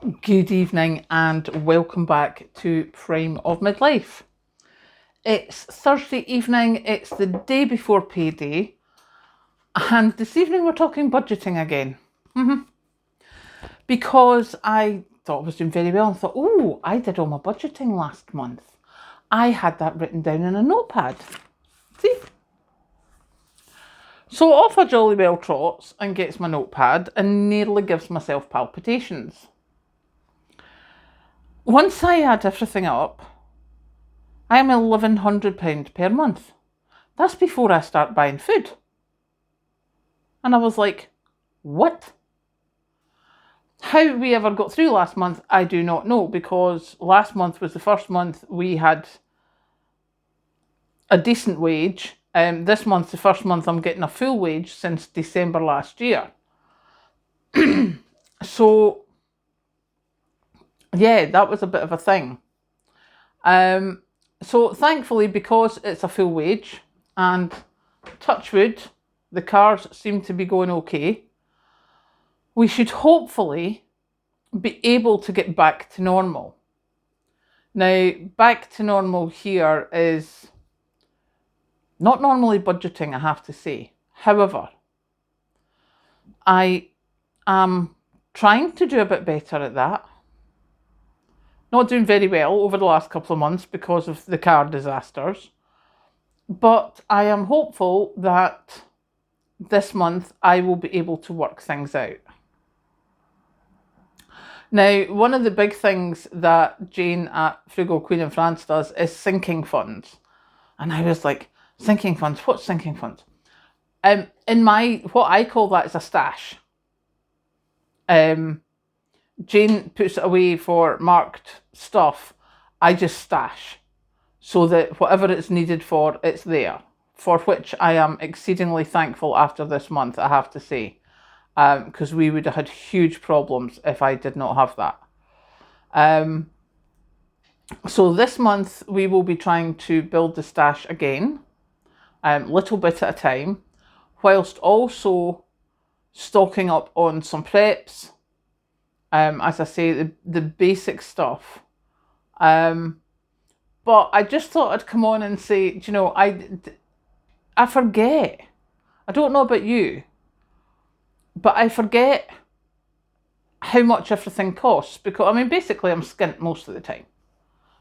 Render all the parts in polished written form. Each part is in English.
Good evening and welcome back to Prime of Midlife. It's Thursday evening, it's the day before payday, and this evening we're talking budgeting again. Because I thought I was doing very well and thought, oh, I did all my budgeting last month. I had that written down in a notepad. See? So off I jolly well trots and gets my notepad and nearly gives myself palpitations. Once I add everything up, I am £1,100 per month. That's before I start buying food. And I was like, what? How we ever got through last month, I do not know, because last month was the first month we had a decent wage. This month, the first month I'm getting a full wage since December last year. So, yeah, that was a bit of a thing. So thankfully, because it's a full wage and touch wood, the cars seem to be going okay, we should hopefully be able to get back to normal. Now, back to normal here is not normally budgeting, I have to say. However, I am trying to do a bit better at that. Not doing very well over the last couple of months because of the car disasters. But I am hopeful that this month I will be able to work things out. Now, one of the big things that Jane at Frugal Queen in France does is sinking funds. And I was like, sinking funds? What's sinking funds? What I call that is a stash. Jane puts it away for marked stuff. I just stash so that whatever it's needed for, it's there, for which I am exceedingly thankful after this month, I have to say, because we would have had huge problems if I did not have that. So this month we will be trying to build the stash again, little bit at a time, whilst also stocking up on some preps. As I say, the basic stuff. But I just thought I'd come on and say, do you know, I forget. I don't know about you, but I forget how much everything costs, because, I mean, basically I'm skint most of the time.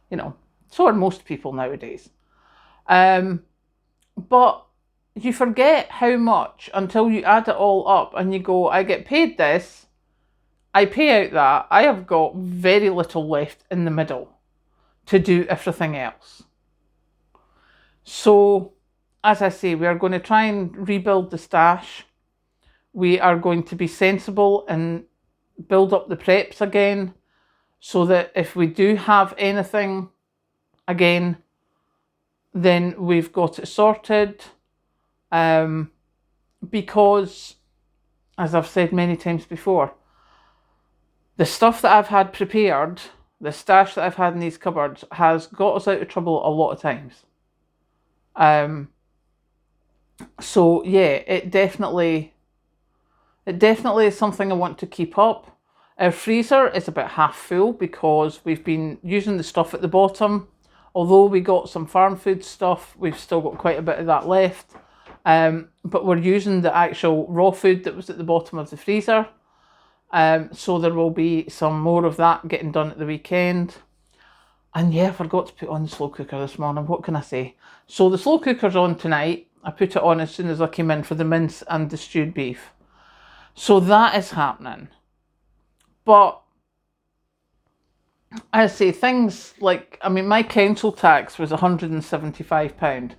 You know, so are most people nowadays. But you forget how much until you add it all up and you go, I get paid this, I pay out that, I have got very little left in the middle to do everything else. So, as I say, we are going to try and rebuild the stash. We are going to be sensible and build up the preps again, so that if we do have anything again, then we've got it sorted. Because, as I've said many times before, the stuff that I've had prepared, the stash that I've had in these cupboards, has got us out of trouble a lot of times. So yeah, it definitely is something I want to keep up. Our freezer is about half full because we've been using the stuff at the bottom. Although we got some farm food stuff, we've still got quite a bit of that left. But we're using the actual raw food that was at the bottom of the freezer. So there will be some more of that getting done at the weekend. And yeah, I forgot to put on the slow cooker this morning. What can I say? So the slow cooker's on tonight. I put it on as soon as I came in for the mince and the stewed beef. So that is happening. But I say things like, I mean, my council tax was £175.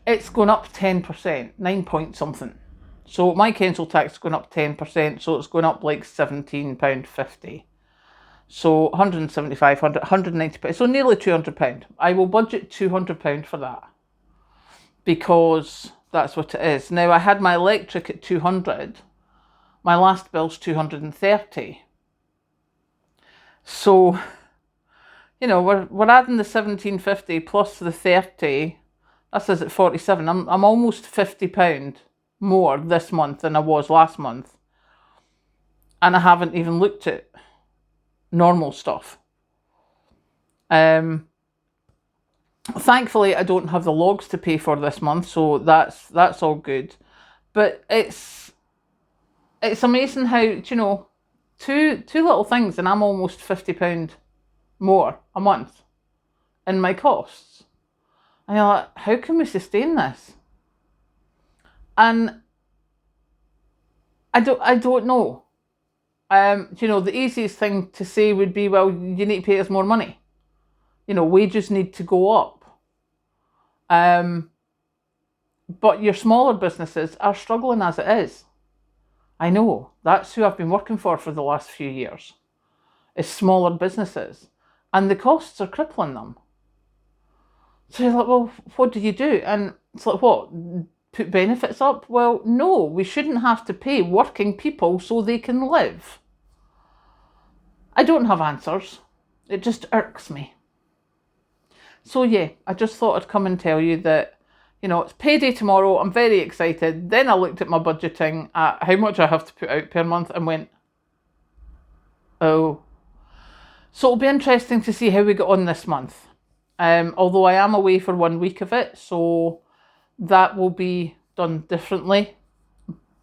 It's going up 10%, 9 point something. So my council tax is going up 10%, so it's going up like £17.50. So £175, £190, so nearly £200. I will budget £200 for that, because that's what it is. Now, I had my electric at £200. My last bill's £230. So, you know, we're adding the £17.50 plus the £30. That says at £47. I'm almost £50 more this month than I was last month, and I haven't even looked at normal stuff. Thankfully, I don't have the logs to pay for this month, so that's all good. But it's amazing how, you know, two little things and I'm almost £50 more a month in my costs. And you're like, how can we sustain this? And I don't know. You know, the easiest thing to say would be, well, you need to pay us more money. You know, wages need to go up. But your smaller businesses are struggling as it is. I know, that's who I've been working for the last few years, is smaller businesses. And the costs are crippling them. So you're like, well, what do you do? And it's like, what, put benefits up? Well, no, we shouldn't have to pay working people so they can live. I don't have answers. It just irks me. So yeah, I just thought I'd come and tell you that, you know, it's payday tomorrow. I'm very excited. Then I looked at my budgeting at how much I have to put out per month and went, oh. So it'll be interesting to see how we get on this month. Although I am away for 1 week of it, so that will be done differently.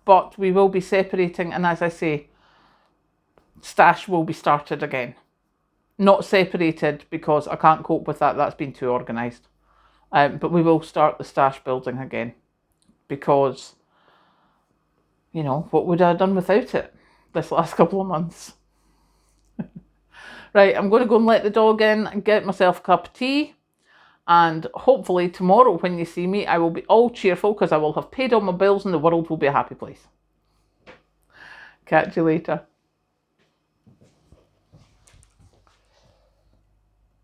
But we will be separating, and as I say, stash will be started again. Not separated because I can't cope with that. That's been too organised. But we will start the stash building again because, you know, what would I have done without it this last couple of months? Right, I'm going to go and let the dog in and get myself a cup of tea. And hopefully tomorrow when you see me, I will be all cheerful because I will have paid all my bills and the world will be a happy place. Catch you later.